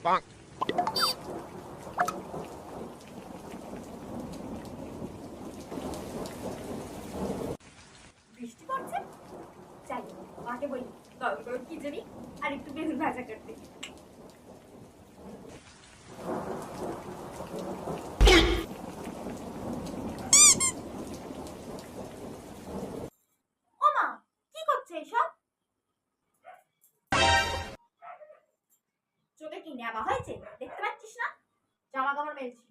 বৃষ্টি পড়ছে, যাই মাকে বলি গরম গরম খিচুড়ি আর একটু বেগুন ভাজা করতে। ও মা, কি করছে এসব? চোখে কি নেওয়া হয়েছে, দেখতে পাচ্ছিস না? জামা কাপড় মেলছি।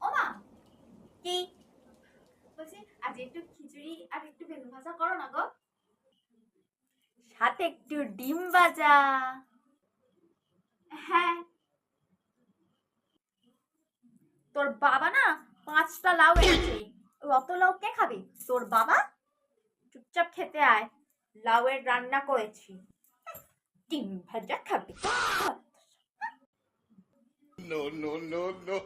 ও মা, কি বলছি, আজ একটু খিচুড়ি আর একটু বেগুন ভাজা করো না গো, সাথে একটু ডিম ভাজা। হ্যাঁ, তোর বাবা না 5টা লাউ এনেছে, অত লাউ কে খাবে? তোর বাবা, চুপচাপ খেতে আয়, লাউয়ের রান্না করেছি, ডিম ভাজা খাবে। No, no, no, no.